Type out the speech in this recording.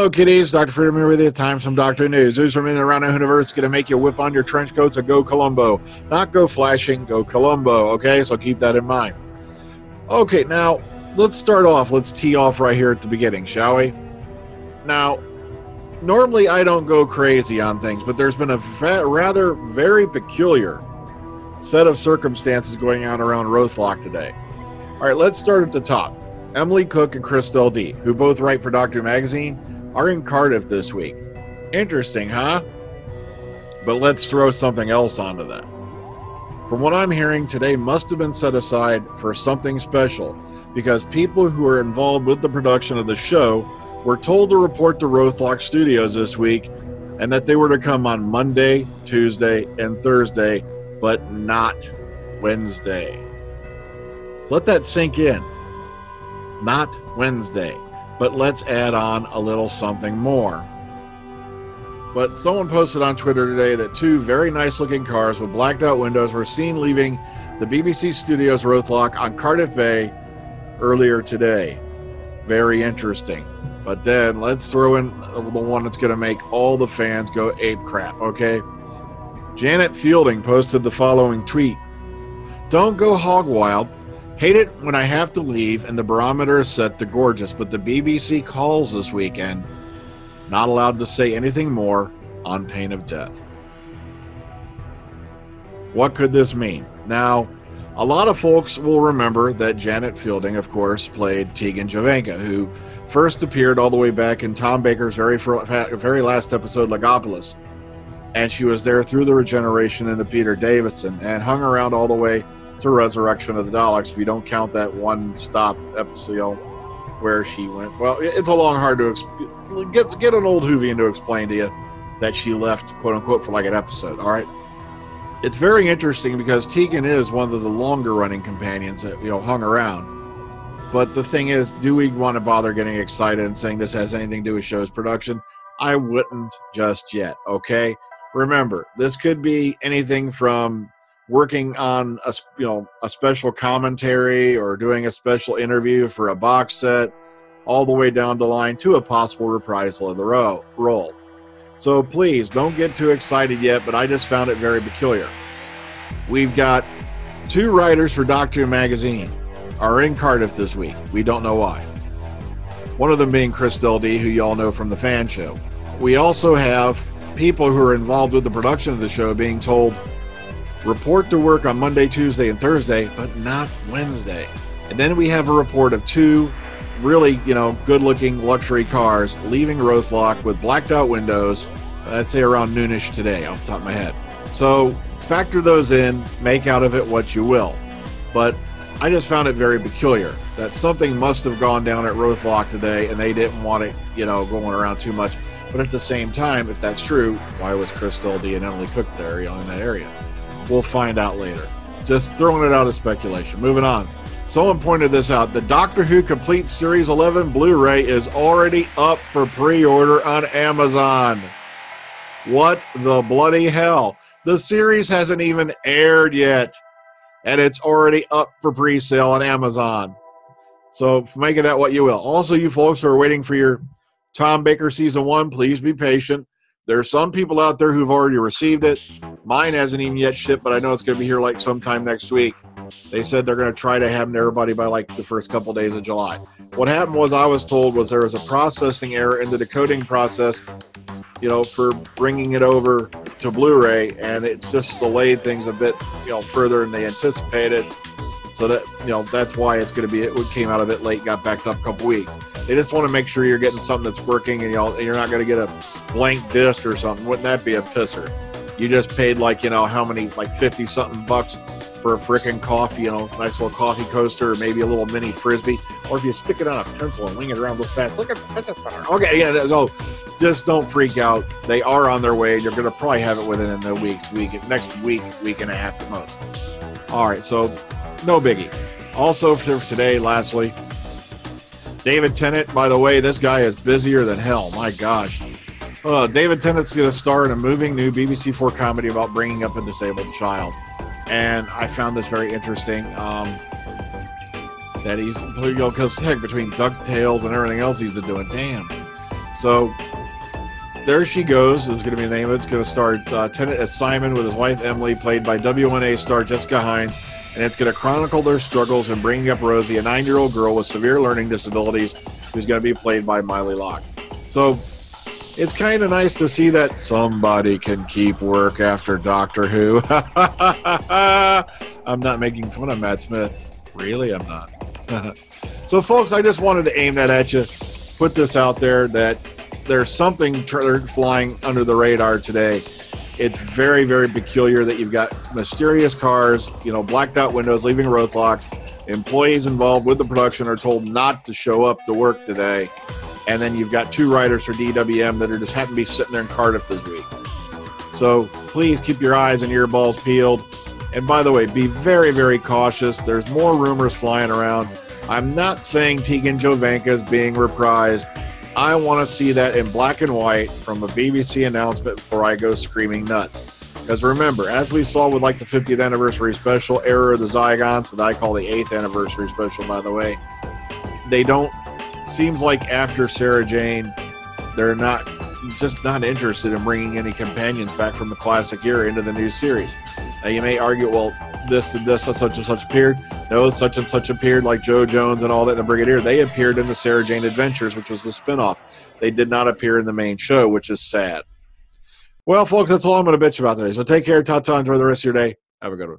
Hello, kiddies. Dr. Freedom here with you. Time some Doctor News. News from in and around the universe going to make you whip on your trench coats and go Columbo. Not go flashing, go Columbo, okay? So keep that in mind. Okay, now, let's start off. Let's tee off right here at the beginning, shall we? Now, normally I don't go crazy on things, but there's been a rather very peculiar set of circumstances going on around Rothlock today. All right, let's start at the top. Emily Cook and Christelle D., who both write for Doctor Magazine, are in Cardiff this week. Interesting, huh? But let's throw something else onto that. From what I'm hearing, today must have been set aside for something special because people who are involved with the production of the show were told to report to Rothlock Studios this week and that they were to come on Monday, Tuesday, and Thursday, but not Wednesday. Let that sink in. Not Wednesday. But let's add on a little something more. But someone posted on Twitter today that two very nice looking cars with blacked out windows were seen leaving the BBC Studios Rothlock on Cardiff Bay earlier today. Very interesting. But then let's throw in the one that's going to make all the fans go ape crap, okay? Janet Fielding posted the following tweet. Don't go hog wild. Hate it when I have to leave and the barometer is set to gorgeous, but the BBC calls this weekend. Not allowed to say anything more on pain of death. What could this mean? Now, a lot of folks will remember that Janet Fielding, of course, played Tegan, who first appeared all the way back in Tom Baker's very last episode, Legopolis. And she was there through the regeneration into Peter Davison and hung around all the way to Resurrection of the Daleks, if you don't count that one stop episode where she went. Well, it's a long, hard to get an old Whovian to explain to you that she left, quote unquote, for like an episode. All right, it's very interesting because Tegan is one of the longer running companions that hung around. But the thing is, do we want to bother getting excited and saying this has anything to do with show's production? I wouldn't just yet. Okay, remember, this could be anything from working on a special commentary or doing a special interview for a box set, all the way down the line to a possible reprisal of the role. So please don't get too excited yet, but I just found it very peculiar. We've got two writers for Doctor Magazine are in Cardiff this week. We don't know why. One of them being Christelle D., who you all know from the fan show. We also have people who are involved with the production of the show being told report to work on Monday, Tuesday, and Thursday, but not Wednesday. And then we have a report of two really, good-looking luxury cars leaving Rothlock with blacked-out windows, I'd say around noonish today, off the top of my head. So factor those in, make out of it what you will. But I just found it very peculiar that something must have gone down at Rothlock today, and they didn't want it, going around too much. But at the same time, if that's true, why was Christelle D. and Emily Cook there, in that area? We'll find out later. Just throwing it out as speculation. Moving on. Someone pointed this out. The Doctor Who Complete Series 11 Blu-ray is already up for pre-order on Amazon. What the bloody hell? The series hasn't even aired yet, and it's already up for pre-sale on Amazon. So make of that what you will. Also, you folks who are waiting for your Tom Baker Season 1, please be patient. There are some people out there who've already received it. Mine hasn't even yet shipped, but I know it's going to be here like sometime next week. They said they're going to try to have them to everybody by like the first couple days of July. What happened was, I was told, was there was a processing error in the decoding process, for bringing it over to Blu-ray, and it just delayed things a bit, further than they anticipated. So that, that's why it's going to be, it came out of it late, got backed up a couple weeks. They just want to make sure you're getting something that's working, and you're not going to get a blank disc or something. Wouldn't that be a pisser? You just paid how many, like 50 something bucks for a frickin' coffee, nice little coffee coaster, or maybe a little mini Frisbee, or if you stick it on a pencil and wing it around real fast, look at that. Okay, yeah, so just don't freak out. They are on their way. You're going to probably have it within the next week and a half at most. All right, so no biggie. Also for today, lastly, David Tennant, by the way, this guy is busier than hell. My gosh. David Tennant's going to star in a moving new BBC4 comedy about bringing up a disabled child. And I found this very interesting. That he's, because heck, between DuckTales and everything else he's been doing, damn. So there she goes is going to be the name of it. It's going to star Tennant as Simon with his wife Emily, played by W1A star Jessica Hines, and it's going to chronicle their struggles in bringing up Rosie, a 9-year-old girl with severe learning disabilities, who's going to be played by Miley Locke. So it's kind of nice to see that somebody can keep work after Doctor Who. I'm not making fun of Matt Smith. Really, I'm not. So, folks, I just wanted to aim that at you, put this out there that there's something flying under the radar today. It's very, very peculiar that you've got mysterious cars, blacked out windows, leaving roadblock. Employees involved with the production are told not to show up to work today. And then you've got 2 writers for DWM that are just happen to be sitting there in Cardiff this week. So please keep your eyes and earballs peeled. And by the way, be very, very cautious. There's more rumors flying around. I'm not saying Tegan Jovanka is being reprised. I want to see that in black and white from a BBC announcement before I go screaming nuts. Because remember, as we saw with like the 50th anniversary special, Error of the Zygons, that I call the 8th anniversary special, by the way, they don't, seems like after Sarah Jane, they're just not interested in bringing any companions back from the classic era into the new series. Now you may argue, well, this and this, such and such appeared. No, such and such appeared, like Joe Jones and all that in the Brigadier. They appeared in the Sarah Jane Adventures, which was the spinoff. They did not appear in the main show, which is sad. Well, folks, that's all I'm going to bitch about today. So take care, ta-ta, enjoy the rest of your day. Have a good one.